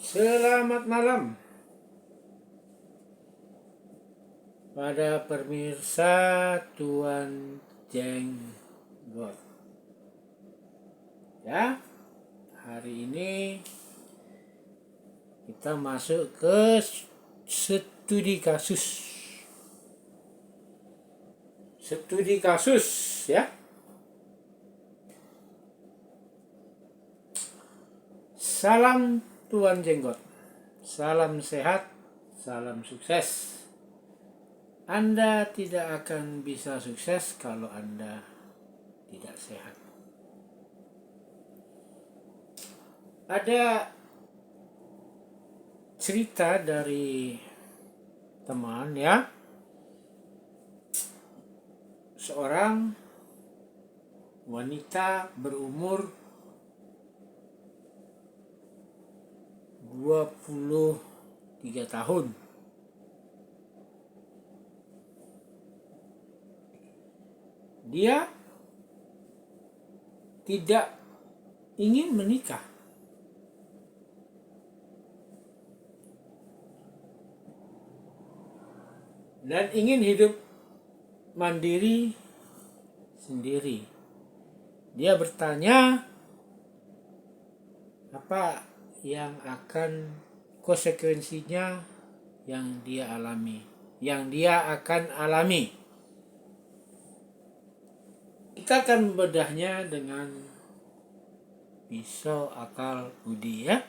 Selamat malam pada pemirsa Tuan Jenggot. Ya, hari ini kita masuk ke studi kasus. Studi kasus ya. Salam Tuan Jenggot. Salam sehat, salam sukses. Anda tidak akan bisa sukses kalau Anda tidak sehat. Ada cerita dari teman ya. Seorang wanita berumur 23 tahun. Dia tidak ingin menikah. Dan ingin hidup mandiri sendiri. Dia bertanya apa yang akan konsekuensinya yang dia akan alami. Kita akan membedahnya dengan pisau akal budi ya.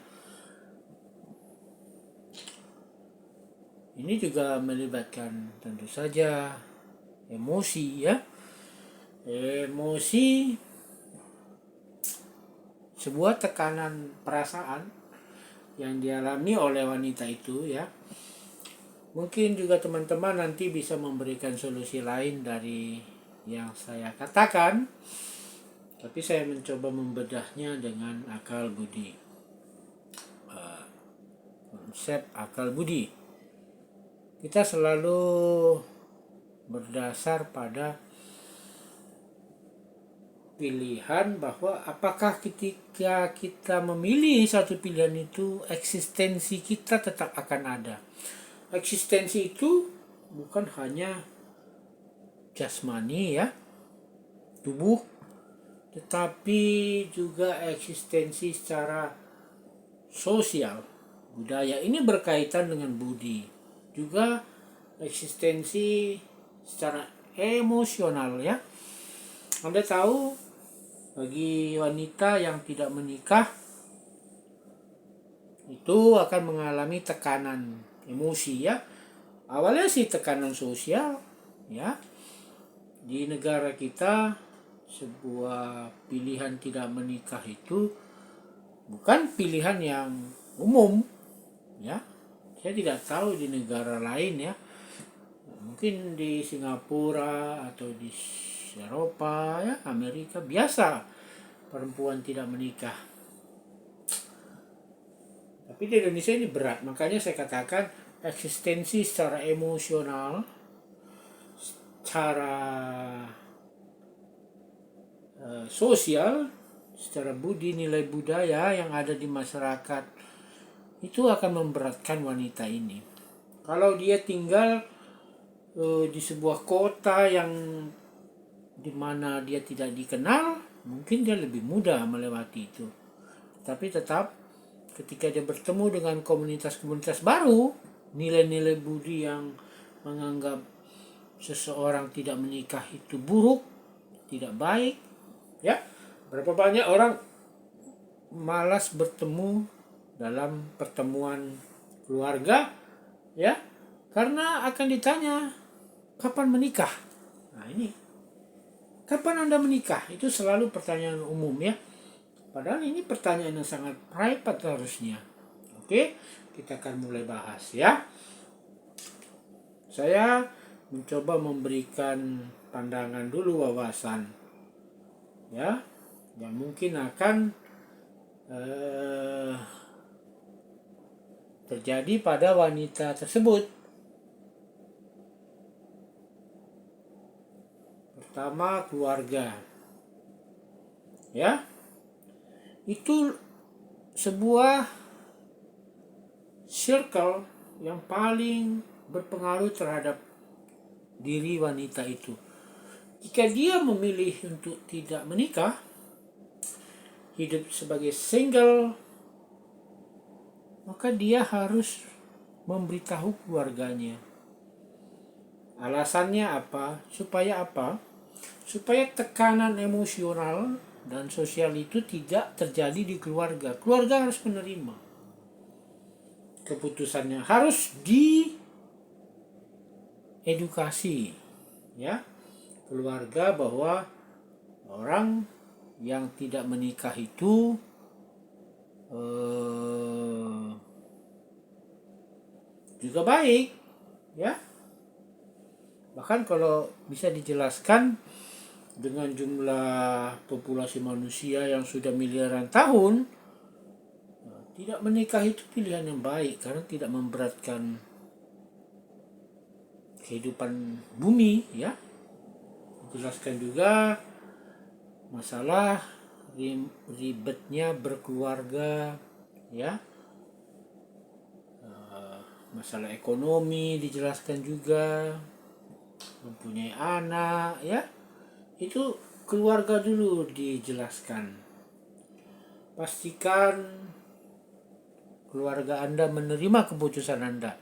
Ini juga melibatkan tentu saja emosi ya. Emosi, sebuah tekanan perasaan yang dialami oleh wanita itu ya. Mungkin juga teman-teman nanti bisa memberikan solusi lain dari yang saya katakan, tapi saya mencoba membedahnya dengan akal budi. Konsep akal budi kita selalu berdasar pada pilihan, bahwa apakah ketika kita memilih satu pilihan itu eksistensi kita tetap akan ada. Eksistensi itu bukan hanya jasmani ya, tubuh, tetapi juga eksistensi secara sosial, budaya. Ini berkaitan dengan budi. Juga eksistensi secara emosional ya. Anda tahu, bagi wanita yang tidak menikah itu akan mengalami tekanan emosi ya. Awalnya sih tekanan sosial ya. Di negara kita sebuah pilihan tidak menikah itu bukan pilihan yang umum ya. Saya tidak tahu di negara lain ya. Mungkin di Singapura atau di Eropa ya, Amerika biasa perempuan tidak menikah. Tapi di Indonesia ini berat. Makanya saya katakan eksistensi secara emosional, secara sosial, secara budi, nilai budaya yang ada di masyarakat itu akan memberatkan wanita ini. Kalau dia tinggal di sebuah kota yang dimana dia tidak dikenal, mungkin dia lebih mudah melewati itu. Tapi tetap ketika dia bertemu dengan komunitas-komunitas baru, nilai-nilai budi yang menganggap seseorang tidak menikah itu buruk, tidak baik ya. Berapa banyak orang malas bertemu dalam pertemuan keluarga ya, karena akan ditanya kapan menikah. Nah ini, kapan Anda menikah? Itu selalu pertanyaan umum ya. Padahal ini pertanyaan yang sangat private harusnya. Oke, kita akan mulai bahas ya. Saya mencoba memberikan pandangan dulu, wawasan ya, yang mungkin akan terjadi pada wanita tersebut. Pertama, keluarga ya, itu sebuah circle yang paling berpengaruh terhadap diri wanita itu. Jika dia memilih untuk tidak menikah, hidup sebagai single, maka dia harus memberitahu keluarganya. Alasannya apa? Supaya apa? Supaya tekanan emosional dan sosial itu tidak terjadi di keluarga. Keluarga harus menerima keputusannya, harus diedukasi, ya, keluarga bahwa orang yang tidak menikah itu juga baik, ya. Bahkan kalau bisa dijelaskan dengan jumlah populasi manusia yang sudah miliaran tahun, tidak menikah itu pilihan yang baik karena tidak memberatkan kehidupan bumi, ya. Dijelaskan juga masalah ribetnya berkeluarga, ya. Masalah ekonomi dijelaskan juga, mempunyai anak, ya. Itu keluarga dulu dijelaskan. Pastikan keluarga Anda menerima keputusan Anda.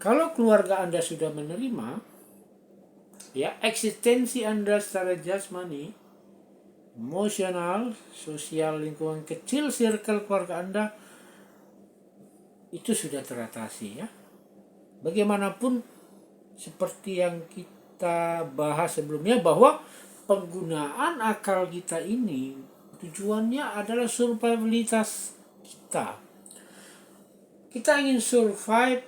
Kalau keluarga Anda sudah menerima, ya, eksistensi Anda secara jasmani, emosional, sosial, lingkungan kecil, circle keluarga Anda itu sudah teratasi, ya. Bagaimanapun seperti yang kita bahas sebelumnya bahwa penggunaan akal kita ini tujuannya adalah survivalitas kita. Kita ingin survive,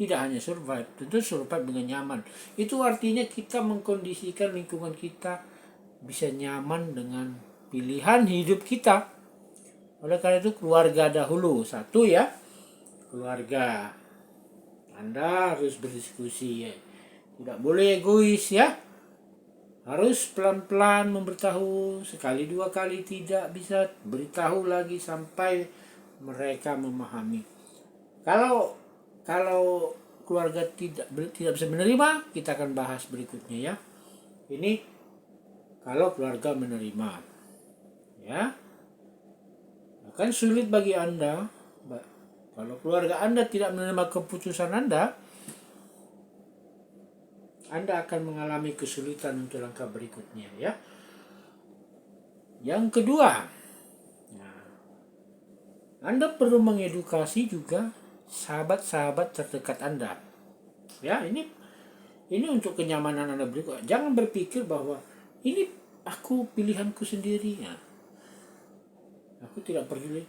tidak hanya survive, tentu survive dengan nyaman. Itu artinya kita mengkondisikan lingkungan kita bisa nyaman dengan pilihan hidup kita. Oleh karena itu keluarga dahulu, satu, ya, keluarga. Anda harus berdiskusi, ya. Tidak boleh egois, ya. Harus pelan-pelan memberitahu, sekali dua kali tidak bisa, beritahu lagi sampai mereka memahami. Kalau keluarga tidak bisa menerima, kita akan bahas berikutnya, ya. Ini kalau keluarga menerima, ya. Akan sulit bagi Anda kalau keluarga Anda tidak menerima keputusan Anda akan mengalami kesulitan untuk langkah berikutnya, ya. Yang kedua, Anda perlu mengedukasi juga sahabat-sahabat terdekat Anda. Ya, ini untuk kenyamanan Anda berikut. Jangan berpikir bahwa ini aku pilihanku sendiri, ya. Aku tidak peduli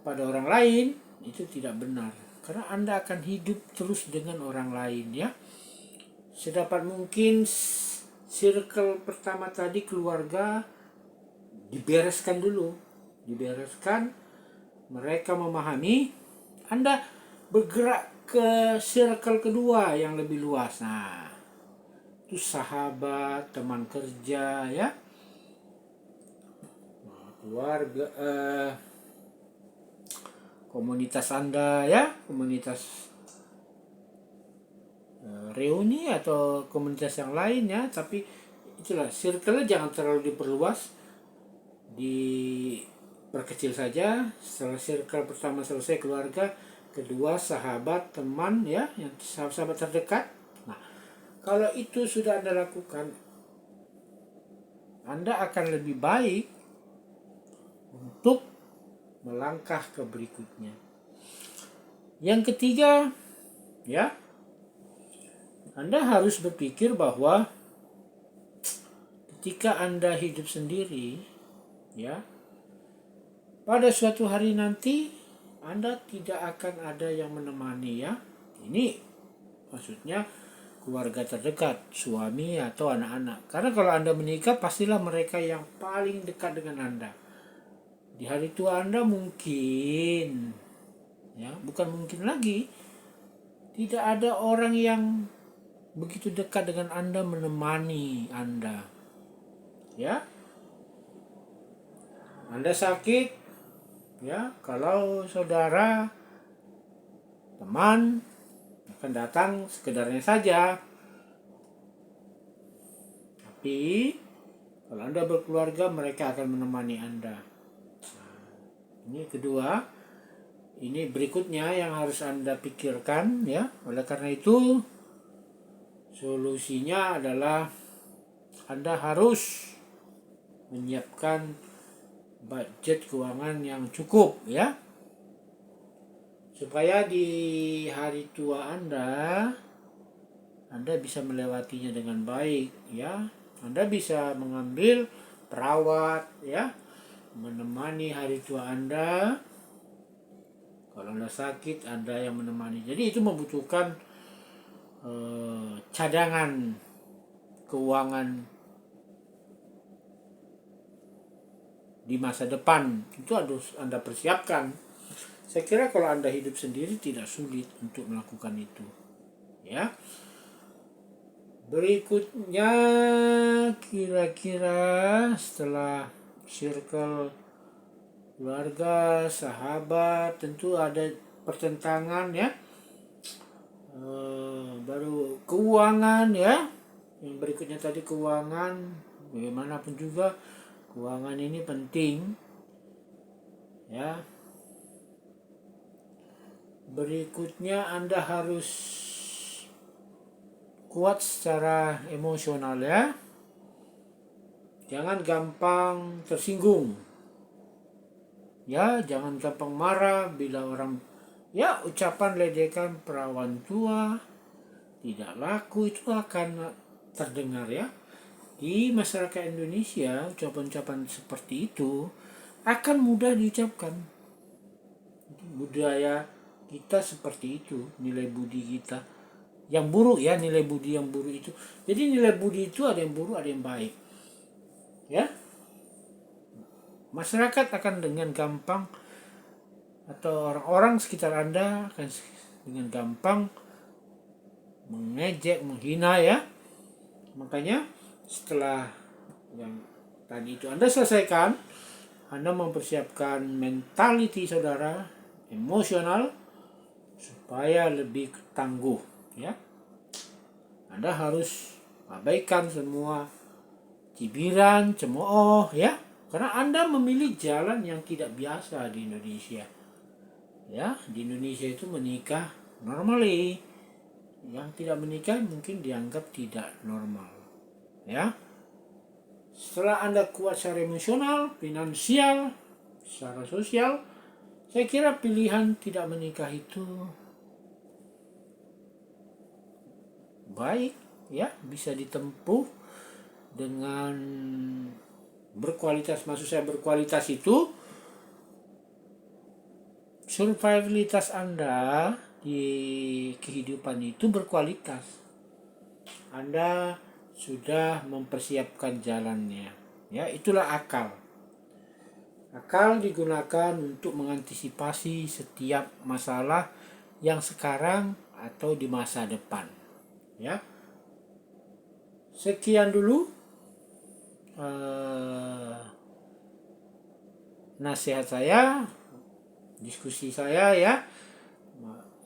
pada orang lain, itu tidak benar. Karena Anda akan hidup terus dengan orang lain, ya. Sedapat mungkin circle pertama tadi, keluarga, dibereskan dulu. Mereka memahami, Anda bergerak ke circle kedua yang lebih luas. Nah, itu sahabat, teman kerja, ya, keluarga, komunitas Anda, ya, komunitas reuni atau komunitas yang lain, ya. Tapi itulah, circle jangan terlalu diperluas, diperkecil saja. Setelah circle pertama selesai, keluarga, kedua sahabat, teman, ya, yang sahabat terdekat. Nah, kalau itu sudah Anda lakukan, Anda akan lebih baik untuk melangkah ke berikutnya. Yang ketiga, ya, Anda harus berpikir bahwa ketika Anda hidup sendiri, ya, pada suatu hari nanti Anda tidak akan ada yang menemani, ya. Ini maksudnya keluarga terdekat, suami atau anak-anak. Karena kalau Anda menikah, pastilah mereka yang paling dekat dengan Anda. Di hari tua Anda mungkin, ya, bukan mungkin lagi, tidak ada orang yang begitu dekat dengan Anda menemani Anda, ya. Anda sakit, Ya, kalau saudara teman akan datang sekedarnya saja. Tapi kalau Anda berkeluarga, mereka akan menemani Anda. Ini kedua. Ini berikutnya yang harus Anda pikirkan, ya. Oleh karena itu, solusinya adalah Anda harus menyiapkan budget keuangan yang cukup, ya. Supaya di hari tua Anda bisa melewatinya dengan baik, ya. Anda bisa mengambil perawat, ya, menemani hari tua Anda. Kalau Anda sakit, Anda yang menemani. Jadi itu membutuhkan cadangan keuangan di masa depan. Itu harus Anda persiapkan. Saya kira kalau Anda hidup sendiri tidak sulit untuk melakukan itu, ya. Berikutnya, kira-kira setelah circle keluarga, sahabat, tentu ada pertentangan, ya. Baru keuangan, ya. Yang berikutnya tadi keuangan, bagaimanapun juga keuangan ini penting, ya. Berikutnya Anda harus kuat secara emosional, ya. Jangan gampang tersinggung. Ya, jangan gampang marah bila orang, ya, ucapan ledekan perawan tua tidak laku itu akan terdengar, ya. Di masyarakat Indonesia, ucapan-ucapan seperti itu akan mudah diucapkan. Budaya kita seperti itu, nilai budi kita yang buruk, ya, nilai budi yang buruk itu. Jadi nilai budi itu ada yang buruk, ada yang baik, ya. Masyarakat akan dengan gampang, atau orang-orang sekitar Anda akan dengan gampang mengejek, menghina, ya. Makanya setelah yang tadi itu Anda selesaikan, Anda mempersiapkan mentality saudara, emosional, supaya lebih tangguh, ya. Anda harus abaikan semua cibiran, cemooh, ya. Karena Anda memilih jalan yang tidak biasa di Indonesia. Ya, di Indonesia itu menikah normally. Yang tidak menikah mungkin dianggap tidak normal, ya. Setelah Anda kuat secara emosional, finansial, secara sosial, saya kira pilihan tidak menikah itu baik, ya, bisa ditempuh dengan berkualitas. Maksud saya berkualitas itu survivalitas Anda di kehidupan itu berkualitas. Anda sudah mempersiapkan jalannya, ya. Itulah akal. Akal digunakan untuk mengantisipasi setiap masalah yang sekarang atau di masa depan, ya. Sekian dulu nasihat saya, diskusi saya, ya.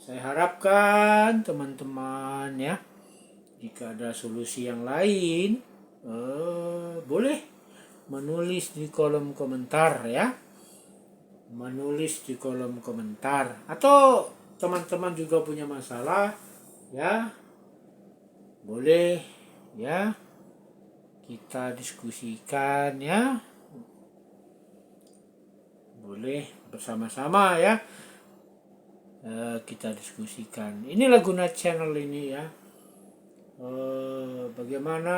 Saya harapkan teman-teman, ya, jika ada solusi yang lain, boleh menulis di kolom komentar, ya. Menulis di kolom komentar. Atau teman-teman juga punya masalah, ya, boleh, ya, kita diskusikan, ya. Boleh bersama-sama, ya, kita diskusikan. Inilah guna channel ini, ya. Bagaimana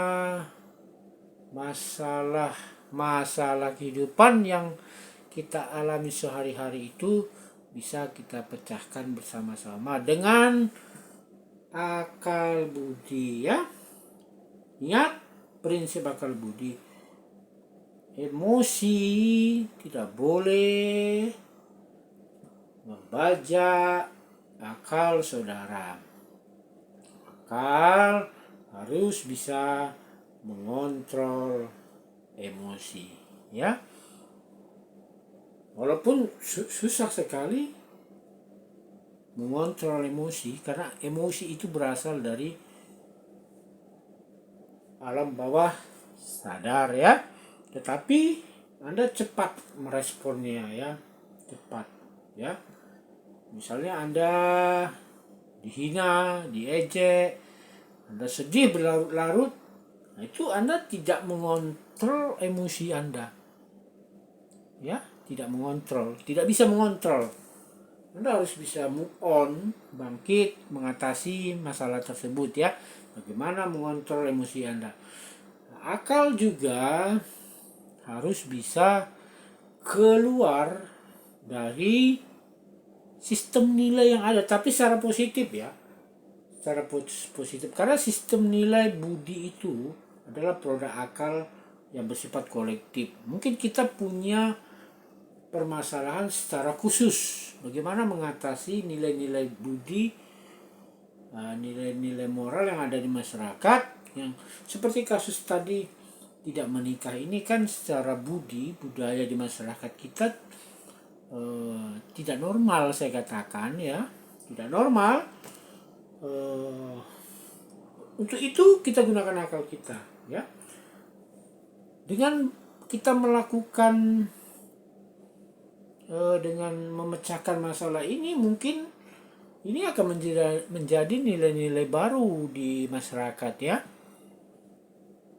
masalah kehidupan yang kita alami sehari-hari itu bisa kita pecahkan bersama-sama dengan akal budi, ya. Ingat prinsip akal budi. Emosi tidak boleh membajak akal saudara. Akal harus bisa mengontrol emosi, ya. Walaupun susah sekali mengontrol emosi, karena emosi itu berasal dari alam bawah sadar ya. Tetapi Anda cepat meresponnya ya, cepat ya. Misalnya Anda dihina, diejek, Anda sedih berlarut-larut, nah itu Anda tidak mengontrol emosi Anda. Ya, tidak mengontrol, tidak bisa mengontrol. Anda harus bisa move on, bangkit, mengatasi masalah tersebut ya. Bagaimana mengontrol emosi Anda. Akal juga harus bisa keluar dari sistem nilai yang ada, tapi secara positif ya. Secara positif, karena sistem nilai budi itu adalah produk akal yang bersifat kolektif. Mungkin kita punya permasalahan secara khusus, bagaimana mengatasi nilai-nilai budi, nilai-nilai moral yang ada di masyarakat, yang seperti kasus tadi tidak menikah ini kan secara budaya di masyarakat kita tidak normal, saya katakan ya, tidak normal. Untuk itu kita gunakan akal kita ya, dengan kita melakukan dengan memecahkan masalah ini, mungkin ini akan menjadi nilai-nilai baru di masyarakat ya,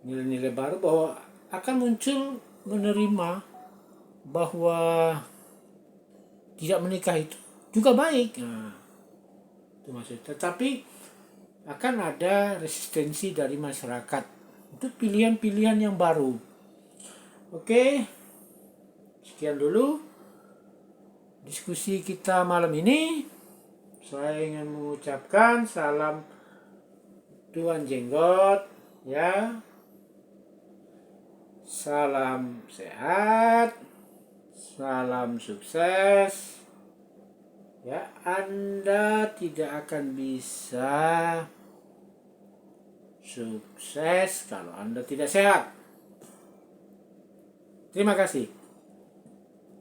nilai-nilai baru bahwa akan muncul menerima bahwa tidak menikah itu juga baik. Nah, itu maksudnya. Tetapi akan ada resistensi dari masyarakat untuk pilihan-pilihan yang baru. Oke, sekian dulu diskusi kita malam ini. Saya ingin mengucapkan salam Tuan Jenggot ya. Salam sehat, salam sukses. Ya, Anda tidak akan bisa sukses kalau Anda tidak sehat. Terima kasih.